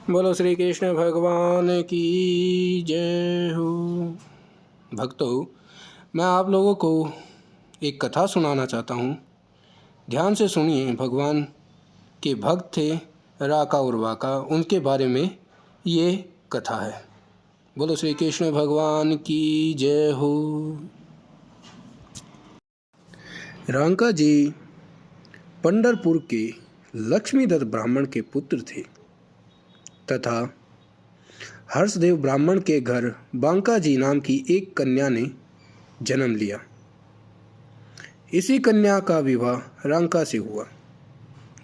बोलो श्री कृष्ण भगवान की जय हो। भक्तों, मैं आप लोगों को एक कथा सुनाना चाहता हूँ। ध्यान से सुनिए। भगवान के भक्त थे राका और वाका, उनके बारे में ये कथा है। बोलो श्री कृष्ण भगवान की जय हो। राका जी पंढरपुर के लक्ष्मीदत्त ब्राह्मण के पुत्र थे तथा हर्षदेव ब्राह्मण के घर बांका जी नाम की एक कन्या ने जन्म लिया। इसी कन्या का विवाह रांका से हुआ,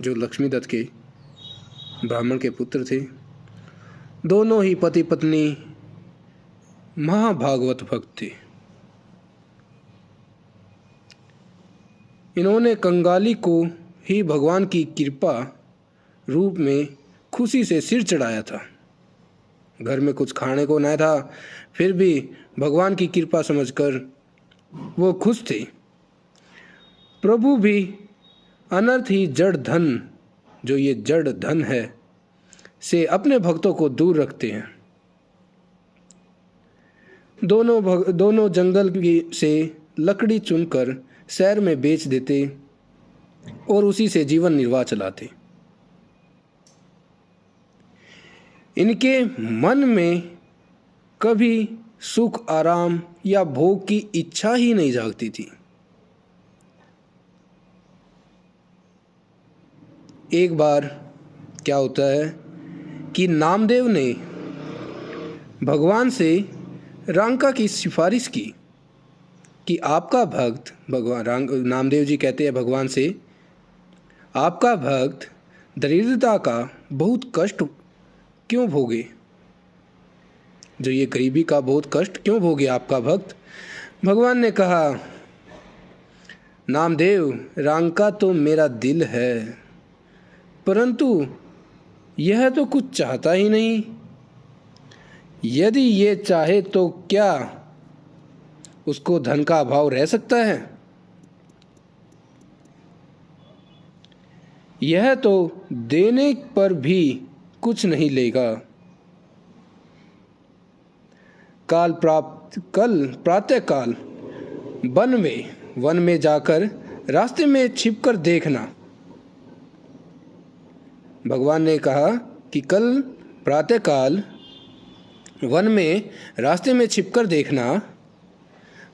जो लक्ष्मीदत्त के ब्राह्मण के पुत्र थे। दोनों ही पति पत्नी महाभागवत भक्त थे। इन्होंने कंगाली को ही भगवान की कृपा रूप में खुशी से सिर चढ़ाया था। घर में कुछ खाने को न था, फिर भी भगवान की कृपा समझकर वो खुश थे। प्रभु भी अनर्थ ही जड़ धन, जो ये जड़ धन है, से अपने भक्तों को दूर रखते हैं। दोनों जंगल से लकड़ी चुनकर शहर में बेच देते और उसी से जीवन निर्वाह चलाते। इनके मन में कभी सुख, आराम या भोग की इच्छा ही नहीं जागती थी। एक बार क्या होता है कि नामदेव ने भगवान से रांका की सिफारिश की कि आपका भक्त, नामदेव जी कहते हैं भगवान से, आपका भक्त दरिद्रता का बहुत कष्ट क्यों भोगे, जो ये गरीबी का बहुत कष्ट क्यों भोगे आपका भक्त। भगवान ने कहा, नामदेव, रांका तो मेरा दिल है, परंतु यह तो कुछ चाहता ही नहीं। यदि ये चाहे तो क्या उसको धन का अभाव रह सकता है? यह तो देने पर भी कुछ नहीं लेगा। कल प्रातःकाल वन में जाकर रास्ते में छिपकर देखना। भगवान ने कहा कि कल प्रातःकाल वन में रास्ते में छिपकर देखना।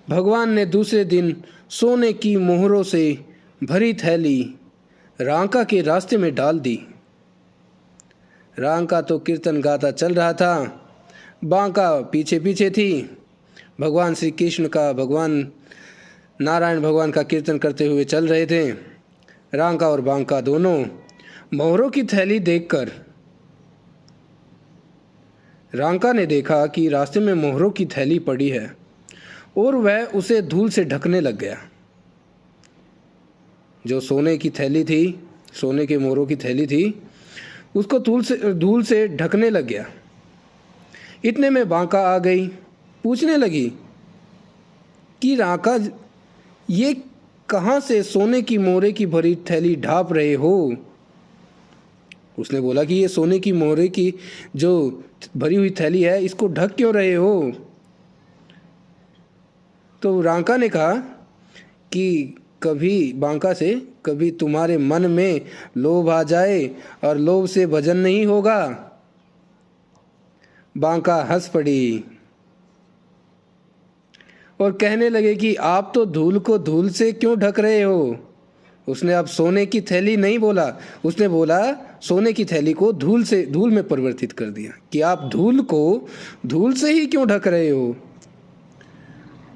भगवान ने दूसरे दिन सोने की मोहरों से भरी थैली रांका के रास्ते में डाल दी। रांका तो कीर्तन गाता चल रहा था, बांका पीछे पीछे थी। भगवान श्री कृष्ण का, भगवान नारायण भगवान का कीर्तन करते हुए चल रहे थे। रांका और बांका दोनों मोहरों की थैली देखकर, रांका ने देखा कि रास्ते में मोहरों की थैली पड़ी है और वह उसे धूल से ढकने लग गया। जो सोने की थैली थी, सोने के मोहरों की थैली थी, उसको धूल से ढकने लग गया। इतने में बांका आ गई, पूछने लगी कि रांका, ये कहाँ से सोने की मोहरे की भरी थैली ढाप रहे हो? उसने बोला कि ये सोने की मोहरे की जो भरी हुई थैली है, इसको ढक क्यों रहे हो? तो रांका ने कहा कि बांका से कभी तुम्हारे मन में लोभ आ जाए और लोभ से भजन नहीं होगा। बांका हंस पड़ी और कहने लगे कि आप तो धूल को धूल से क्यों ढक रहे हो? उसने अब सोने की थैली नहीं बोला, उसने बोला सोने की थैली को धूल में परिवर्तित कर दिया कि आप धूल को धूल से ही क्यों ढक रहे हो।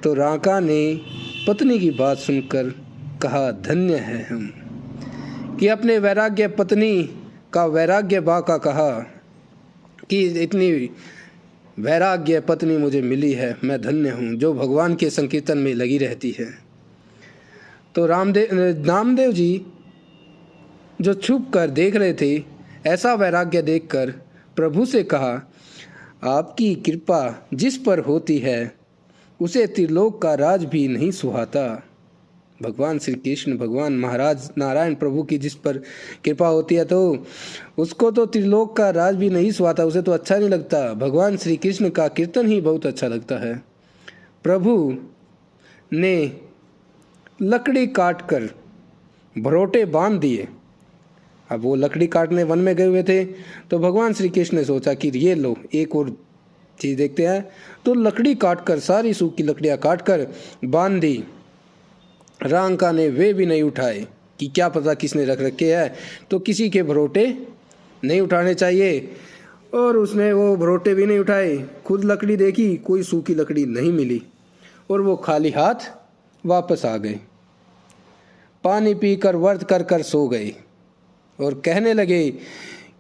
तो रांका ने पत्नी की बात सुनकर कहा, धन्य है हम कि अपने वैराग्य पत्नी का वैराग्य बांका कहा कि इतनी वैराग्य पत्नी मुझे मिली है, मैं धन्य हूँ, जो भगवान के संकीर्तन में लगी रहती है। तो नामदेव जी जो छुप कर देख रहे थे, ऐसा वैराग्य देखकर प्रभु से कहा, आपकी कृपा जिस पर होती है उसे त्रिलोक का राज भी नहीं सुहाता। भगवान श्री कृष्ण, भगवान महाराज नारायण प्रभु की जिस पर कृपा होती है तो उसको तो त्रिलोक का राज भी नहीं सुहाता, उसे तो अच्छा नहीं लगता। भगवान श्री कृष्ण का कीर्तन ही बहुत अच्छा लगता है। प्रभु ने लकड़ी काटकर भरोटे बांध दिए। अब वो लकड़ी काटने वन में गए हुए थे तो भगवान श्री कृष्ण ने सोचा कि ये लो एक और चीज़ देखते हैं, तो लकड़ी काटकर, सारी सूखी लकड़ियाँ काटकर बांध दी। रांका ने वे भी नहीं उठाए कि क्या पता किसने रख रखे हैं, तो किसी के भरोटे नहीं उठाने चाहिए, और उसने वो भरोटे भी नहीं उठाए। खुद लकड़ी देखी, कोई सूखी लकड़ी नहीं मिली और वो खाली हाथ वापस आ गए। पानी पीकर व्रत कर कर सो गए और कहने लगे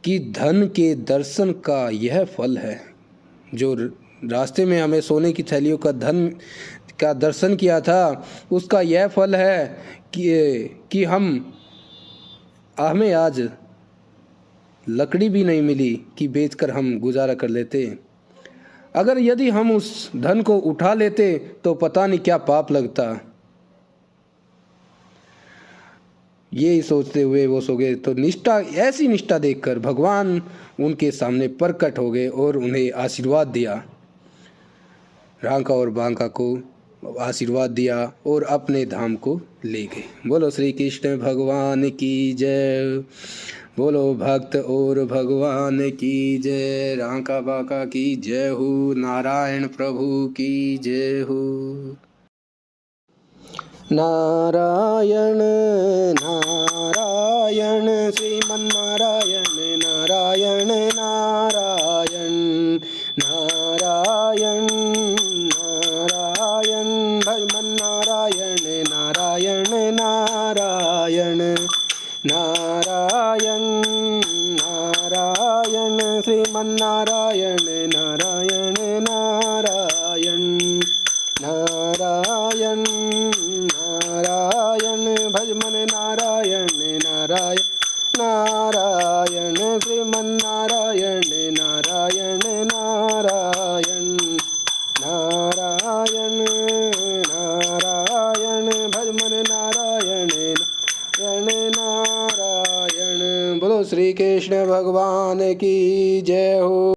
कि धन के दर्शन का यह फल है। जो रास्ते में हमें सोने की थैलियों का धन का दर्शन किया था, उसका यह फल है कि हमें आज लकड़ी भी नहीं मिली कि बेचकर हम गुजारा कर लेते। अगर यदि हम उस धन को उठा लेते तो पता नहीं क्या पाप लगता। ये सोचते हुए वो सो गए। तो निष्ठा, ऐसी निष्ठा देखकर भगवान उनके सामने प्रकट हो गए और उन्हें आशीर्वाद दिया। रांका और बांका को आशीर्वाद दिया और अपने धाम को ले गए। बोलो श्री कृष्ण भगवान की जय, बोलो भक्त और भगवान की जय, रांका बांका की जय हो, नारायण प्रभु की जय हो। नारायण नारायण श्रीमन्नारायण नारायण नारायण नारायण नारायण भजमन्नारायण नारायण नारायण नारायण नारायण श्रीमन्नारायण नारायण नारायण नारायण नारायण भजमन नारायण नारायण नारायण श्रीमन्नारायण नारायण नारायण नारायण नारायण भजमन नारायण नारायण नारायण। बोलो श्री कृष्ण भगवान की जय हो।